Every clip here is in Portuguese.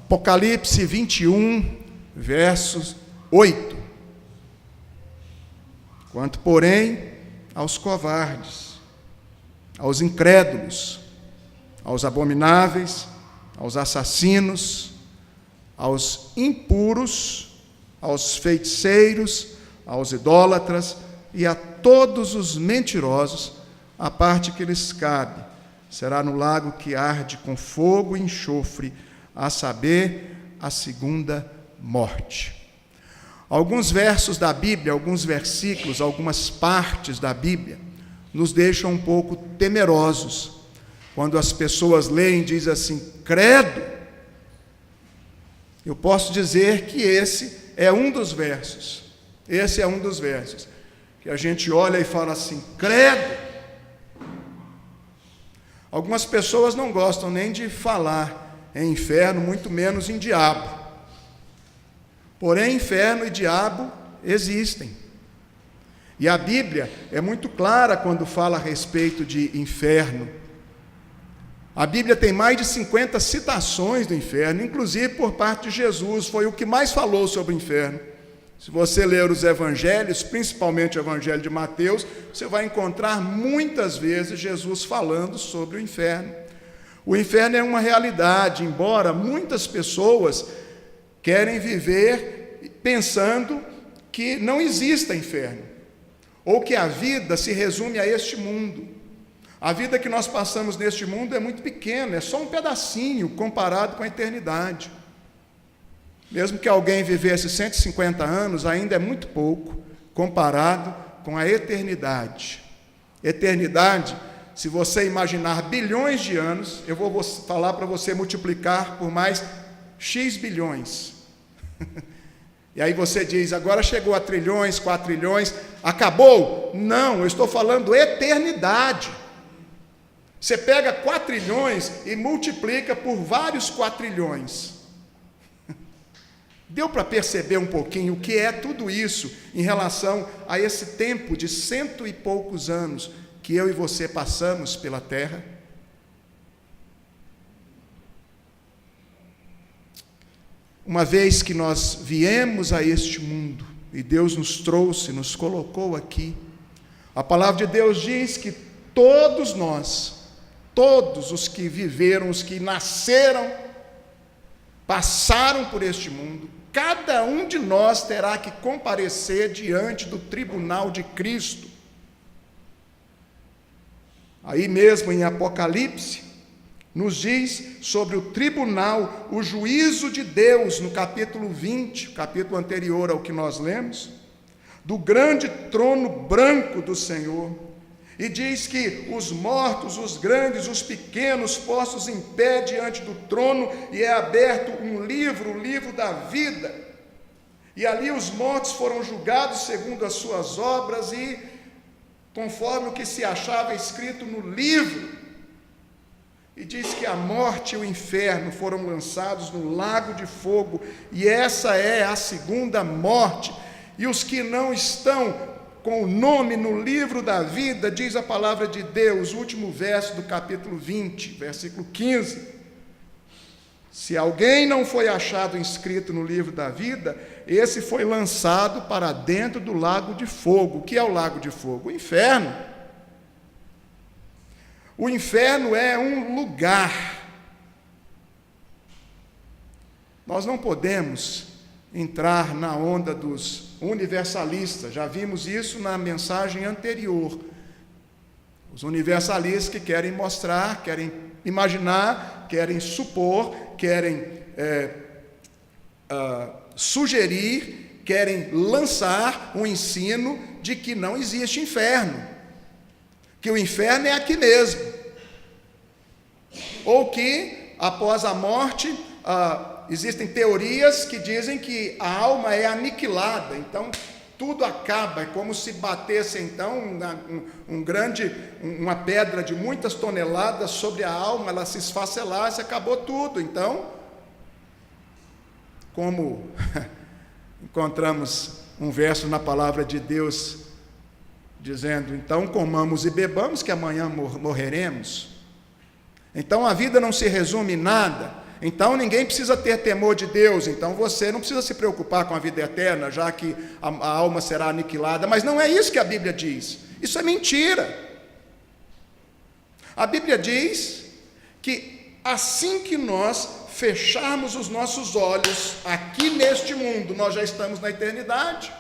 Apocalipse 21, versos 8. Quanto, porém, aos covardes, aos incrédulos, aos abomináveis, aos assassinos, aos impuros, aos feiticeiros, aos idólatras e a todos os mentirosos, a parte que lhes cabe será no lago que arde com fogo e enxofre, a saber, a segunda morte. Alguns versos da Bíblia, alguns versículos, algumas partes da Bíblia nos deixam um pouco temerosos. Quando as pessoas leem, diz assim, credo. Eu posso dizer que esse é um dos versos. Esse é um dos versos que a gente olha e fala assim, credo. Algumas pessoas não gostam nem de falar em inferno, muito menos em diabo. Porém, inferno e diabo existem. E a Bíblia é muito clara quando fala a respeito de inferno. A Bíblia tem mais de 50 citações do inferno, inclusive por parte de Jesus, foi o que mais falou sobre o inferno. Se você ler os evangelhos, principalmente o evangelho de Mateus, você vai encontrar muitas vezes Jesus falando sobre o inferno. O inferno é uma realidade, embora muitas pessoas querem viver pensando que não exista inferno, ou que a vida se resume a este mundo. A vida que nós passamos neste mundo é muito pequena, é só um pedacinho comparado com a eternidade. Mesmo que alguém vivesse 150 anos, ainda é muito pouco comparado com a eternidade. Eternidade, se você imaginar bilhões de anos, eu vou falar para você multiplicar por mais X bilhões. E aí você diz, agora chegou a trilhões, quatrilhões, acabou? Não, eu estou falando eternidade. Você pega 4 trilhões e multiplica por vários 4 trilhões. Deu para perceber um pouquinho o que é tudo isso em relação a esse tempo de 100 e poucos anos que eu e você passamos pela terra? Uma vez que nós viemos a este mundo e Deus nos trouxe, nos colocou aqui, a palavra de Deus diz que todos nós, todos os que viveram, os que nasceram, passaram por este mundo, cada um de nós terá que comparecer diante do tribunal de Cristo. Aí mesmo em Apocalipse, nos diz sobre o tribunal, o juízo de Deus, no capítulo 20, capítulo anterior ao que nós lemos, do grande trono branco do Senhor. E diz que os mortos, os grandes, os pequenos, postos em pé diante do trono, e é aberto um livro, o livro da vida. E ali os mortos foram julgados segundo as suas obras e conforme o que se achava escrito no livro. E diz que a morte e o inferno foram lançados no lago de fogo, e essa é a segunda morte. E os que não estão com o nome no livro da vida, diz a palavra de Deus, o último verso do capítulo 20, versículo 15. Se alguém não foi achado inscrito no livro da vida, esse foi lançado para dentro do lago de fogo. O que é o lago de fogo? O inferno. O inferno é um lugar. Nós não podemos entrar na onda dos universalistas, já vimos isso na mensagem anterior. Os universalistas que querem mostrar, querem imaginar, querem supor, querem sugerir, querem lançar um ensino de que não existe inferno, que o inferno é aqui mesmo, ou que após a morte existem teorias que dizem que a alma é aniquilada, então tudo acaba, é como se batesse então uma pedra de muitas toneladas sobre a alma, ela se esfacelasse, acabou tudo. Então, como encontramos um verso na palavra de Deus dizendo, então comamos e bebamos que amanhã morreremos. Então a vida não se resume em nada Então ninguém precisa ter temor de Deus, então você não precisa se preocupar com a vida eterna, já que a alma será aniquilada. Mas não é isso que a Bíblia diz. Isso é mentira. A Bíblia diz que assim que nós fecharmos os nossos olhos aqui neste mundo, nós já estamos na eternidade.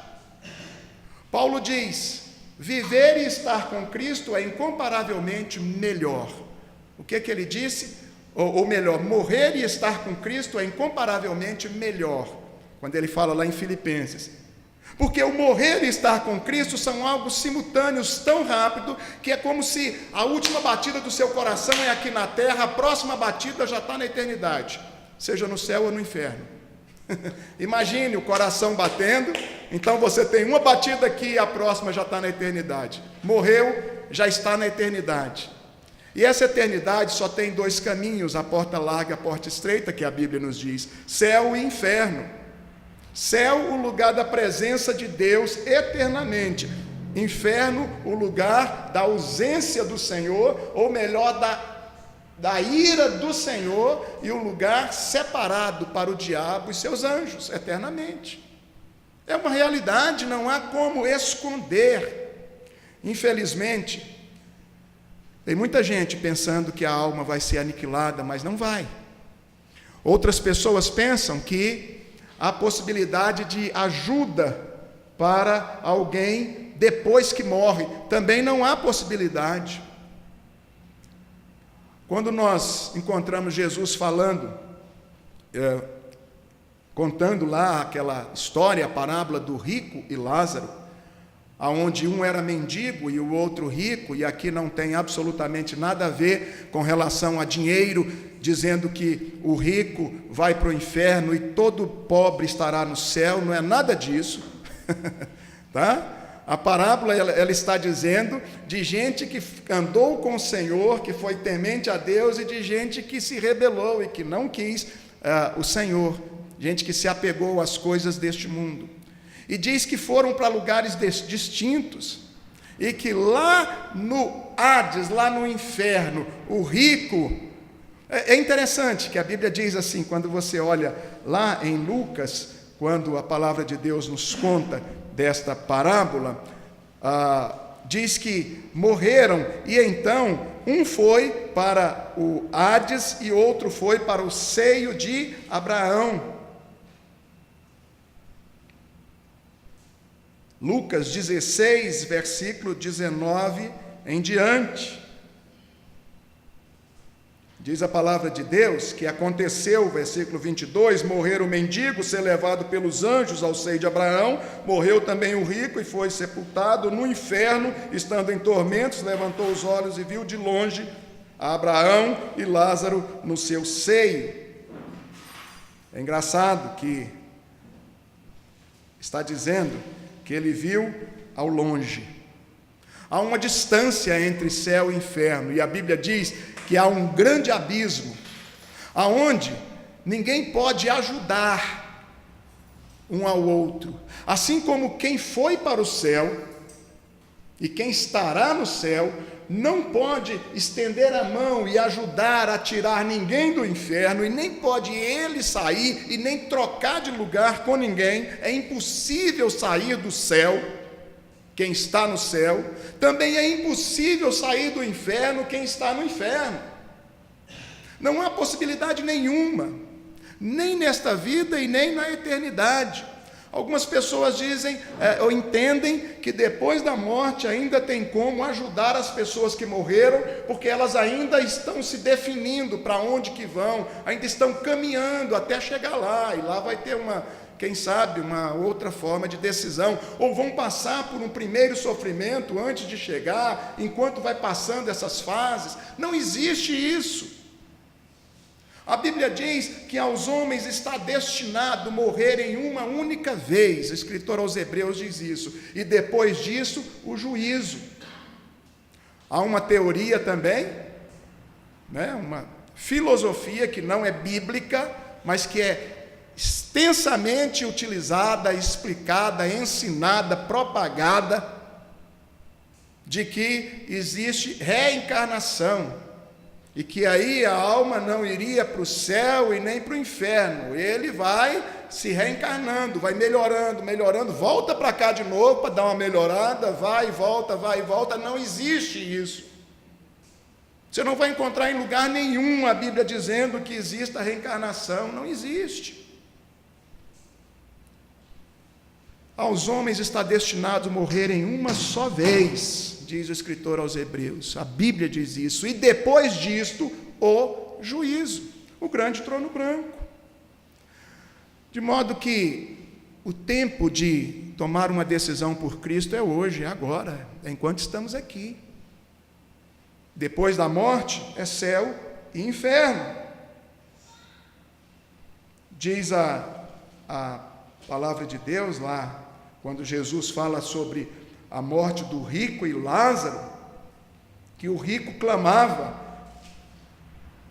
Paulo diz: viver e estar com Cristo é incomparavelmente melhor. O que ele disse? Ou melhor, morrer e estar com Cristo é incomparavelmente melhor, quando ele fala lá em Filipenses. Porque o morrer e estar com Cristo são algo simultâneos, tão rápido, que é como se a última batida do seu coração é aqui na terra, a próxima batida já está na eternidade, seja no céu ou no inferno. Imagine o coração batendo, então você tem uma batida aqui e a próxima já está na eternidade. Morreu, já está na eternidade. E essa eternidade só tem dois caminhos, a porta larga e a porta estreita, que a Bíblia nos diz: céu e inferno. Céu, o lugar da presença de Deus eternamente. Inferno, o lugar da ausência do Senhor, ou melhor, da ira do Senhor, e o lugar separado para o diabo e seus anjos, eternamente. É uma realidade, não há como esconder. Infelizmente, tem muita gente pensando que a alma vai ser aniquilada, mas não vai. Outras pessoas pensam que há possibilidade de ajuda para alguém depois que morre. Também não há possibilidade. Quando nós encontramos Jesus falando, contando lá aquela história, a parábola do rico e Lázaro, aonde um era mendigo e o outro rico, e aqui não tem absolutamente nada a ver com relação a dinheiro, dizendo que o rico vai para o inferno e todo pobre estará no céu, não é nada disso, tá? A parábola ela está dizendo de gente que andou com o Senhor, que foi temente a Deus, e de gente que se rebelou e que não quis o Senhor, gente que se apegou às coisas deste mundo. E diz que foram para lugares distintos, e que lá no Hades, lá no inferno, o rico... É interessante que a Bíblia diz assim, quando você olha lá em Lucas, quando a palavra de Deus nos conta desta parábola, diz que morreram, e então um foi para o Hades e outro foi para o seio de Abraão. Lucas 16, versículo 19 em diante. Diz a palavra de Deus que aconteceu, versículo 22, morrer o mendigo, ser levado pelos anjos ao seio de Abraão, morreu também o rico e foi sepultado no inferno, estando em tormentos, levantou os olhos e viu de longe a Abraão e Lázaro no seu seio. É engraçado que está dizendo que ele viu ao longe. Há uma distância entre céu e inferno, e a Bíblia diz que há um grande abismo, aonde ninguém pode ajudar um ao outro. Assim como quem foi para o céu e quem estará no céu não pode estender a mão e ajudar a tirar ninguém do inferno, e nem pode ele sair e nem trocar de lugar com ninguém. É impossível sair do céu quem está no céu, também é impossível sair do inferno quem está no inferno. Não há possibilidade nenhuma, nem nesta vida e nem na eternidade. Algumas pessoas dizem ou entendem que depois da morte ainda tem como ajudar as pessoas que morreram, porque elas ainda estão se definindo para onde que vão, ainda estão caminhando até chegar lá, e lá vai ter quem sabe, uma outra forma de decisão, ou vão passar por um primeiro sofrimento antes de chegar, enquanto vai passando essas fases. Não existe isso. A Bíblia diz que aos homens está destinado morrer em uma única vez. O escritor aos Hebreus diz isso. E depois disso, o juízo. Há uma teoria também, uma filosofia que não é bíblica, mas que é extensamente utilizada, explicada, ensinada, propagada, de que existe reencarnação. e que aí a alma não iria para o céu e nem para o inferno. Ele vai se reencarnando, vai melhorando, melhorando, volta para cá de novo para dar uma melhorada, vai e volta. Não existe isso. Você não vai encontrar em lugar nenhum a Bíblia dizendo que exista a reencarnação. Não existe. Aos homens está destinado a morrerem uma só vez, diz o escritor aos Hebreus. A Bíblia diz isso. E depois disto, o juízo, o grande trono branco. De modo que o tempo de tomar uma decisão por Cristo é hoje, é agora, é enquanto estamos aqui. Depois da morte, é céu e inferno. Diz a palavra de Deus lá, quando Jesus fala sobre a morte do rico e Lázaro, que o rico clamava,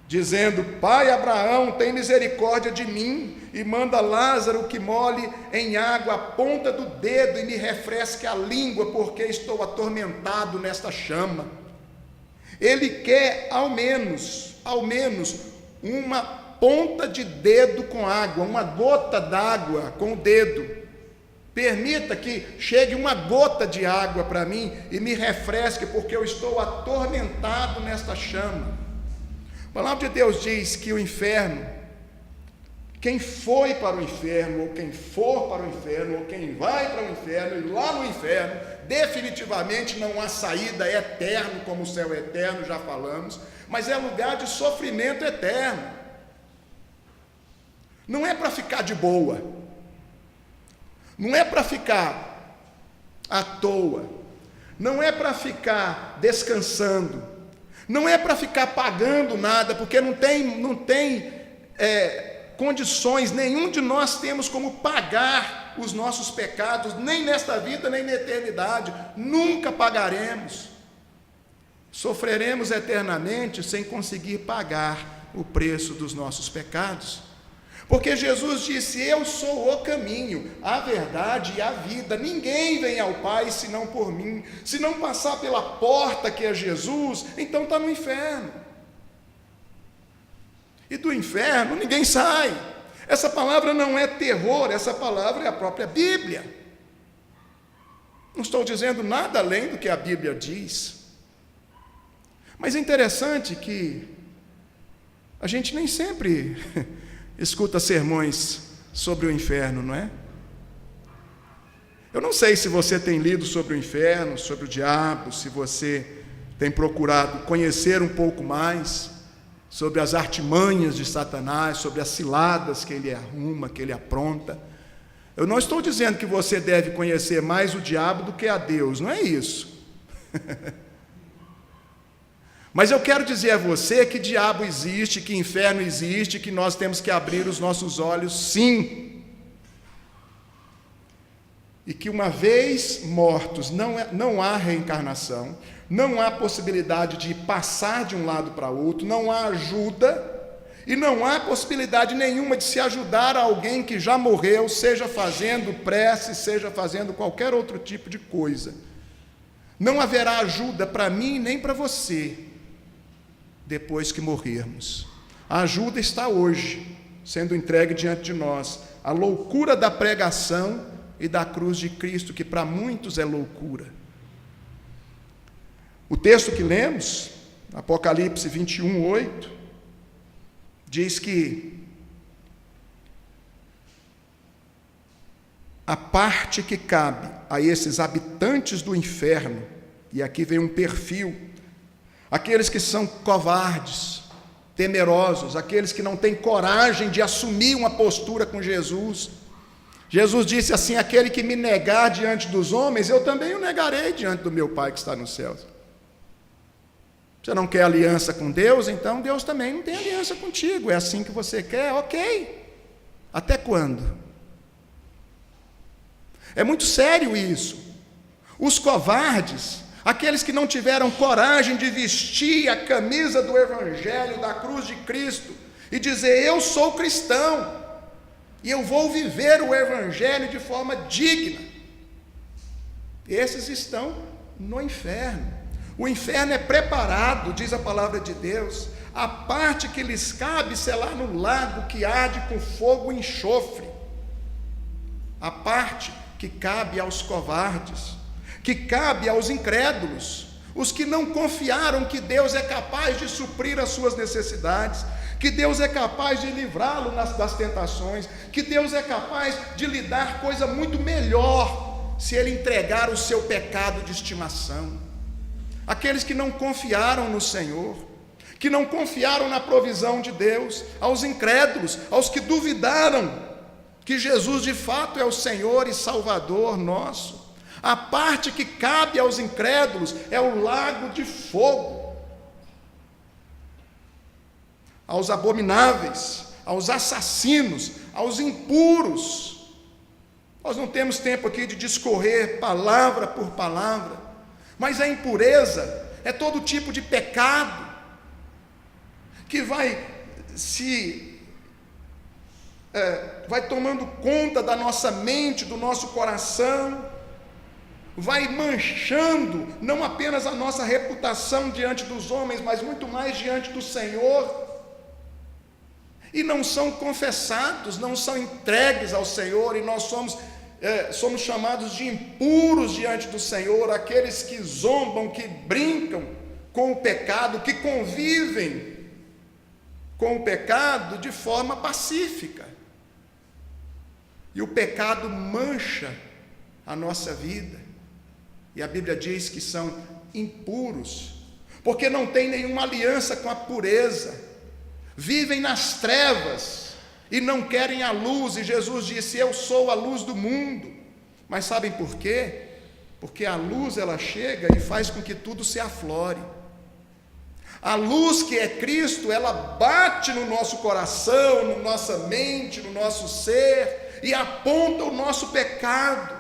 dizendo: Pai Abraão, tem misericórdia de mim, e manda Lázaro que molhe em água a ponta do dedo e me refresque a língua, porque estou atormentado nesta chama. Ele quer ao menos, uma ponta de dedo com água, uma gota d'água com o dedo. Permita que chegue uma gota de água para mim e me refresque, porque eu estou atormentado nesta chama. A palavra de Deus diz que o inferno, quem foi para o inferno, ou quem for para o inferno, ou quem vai para o inferno, e lá no inferno, definitivamente não há saída, é eterno, como o céu é eterno, já falamos, mas é lugar de sofrimento eterno. Não é para ficar de boa, não é para ficar à toa, não é para ficar descansando, não é para ficar pagando nada, porque não tem condições, nenhum de nós temos como pagar os nossos pecados, nem nesta vida, nem na eternidade, nunca pagaremos, sofreremos eternamente sem conseguir pagar o preço dos nossos pecados, porque Jesus disse: eu sou o caminho, a verdade e a vida, ninguém vem ao Pai senão por mim. Se não passar pela porta que é Jesus, então está no inferno, e do inferno ninguém sai. Essa palavra não é terror, essa palavra é a própria Bíblia. Não estou dizendo nada além do que a Bíblia diz. Mas é interessante que a gente nem sempre escuta sermões sobre o inferno, não é? Eu não sei se você tem lido sobre o inferno, sobre o diabo, se você tem procurado conhecer um pouco mais sobre as artimanhas de Satanás, sobre as ciladas que ele arruma, que ele apronta. Eu não estou dizendo que você deve conhecer mais o diabo do que a Deus, não é isso. Mas eu quero dizer a você que diabo existe, que inferno existe, que nós temos que abrir os nossos olhos, sim. E que uma vez mortos, não há reencarnação, não há possibilidade de passar de um lado para outro, não há ajuda, e não há possibilidade nenhuma de se ajudar a alguém que já morreu, seja fazendo prece, seja fazendo qualquer outro tipo de coisa. Não haverá ajuda para mim nem para você, depois que morrermos. A ajuda está hoje, sendo entregue diante de nós. A loucura da pregação e da cruz de Cristo, que para muitos é loucura. O texto que lemos, Apocalipse 21:8, diz que a parte que cabe a esses habitantes do inferno, e aqui vem um perfil, aqueles que são covardes, temerosos, aqueles que não têm coragem de assumir uma postura com Jesus. Jesus disse assim: aquele que me negar diante dos homens, eu também o negarei diante do meu Pai que está nos céus. Você não quer aliança com Deus? Então Deus também não tem aliança contigo. É assim que você quer? Ok. Até quando? É muito sério isso. Os covardes, aqueles que não tiveram coragem de vestir a camisa do Evangelho, da cruz de Cristo, e dizer: eu sou cristão, e eu vou viver o Evangelho de forma digna. Esses estão no inferno. O inferno é preparado, diz a palavra de Deus. a parte que lhes cabe é lá no lago que arde com fogo e enxofre. A parte que cabe aos covardes, que cabe aos incrédulos, os que não confiaram que Deus é capaz de suprir as suas necessidades, que Deus é capaz de livrá-lo das tentações, que Deus é capaz de lhe dar coisa muito melhor se ele entregar o seu pecado de estimação. Aqueles que não confiaram no Senhor, que não confiaram na provisão de Deus, aos incrédulos, aos que duvidaram que Jesus de fato é o Senhor e Salvador nosso. A parte que cabe aos incrédulos é o lago de fogo. Aos abomináveis, aos assassinos, aos impuros. Nós não temos tempo aqui de discorrer palavra por palavra, mas a impureza é todo tipo de pecado que vai tomando conta da nossa mente, do nosso coração, vai manchando não apenas a nossa reputação diante dos homens, mas muito mais diante do Senhor, e não são confessados, não são entregues ao Senhor, e nós somos chamados de impuros diante do Senhor, aqueles que zombam, que brincam com o pecado, que convivem com o pecado de forma pacífica. E o pecado mancha a nossa vida. E a Bíblia diz que são impuros, porque não tem nenhuma aliança com a pureza. Vivem nas trevas e não querem a luz. E Jesus disse: eu sou a luz do mundo. Mas sabem por quê? Porque a luz, ela chega e faz com que tudo se aflore. A luz que é Cristo, ela bate no nosso coração, na nossa mente, no nosso ser, e aponta o nosso pecado.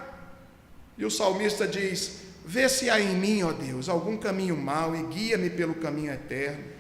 E o salmista diz: vê se há em mim, ó Deus, algum caminho mau, e guia-me pelo caminho eterno.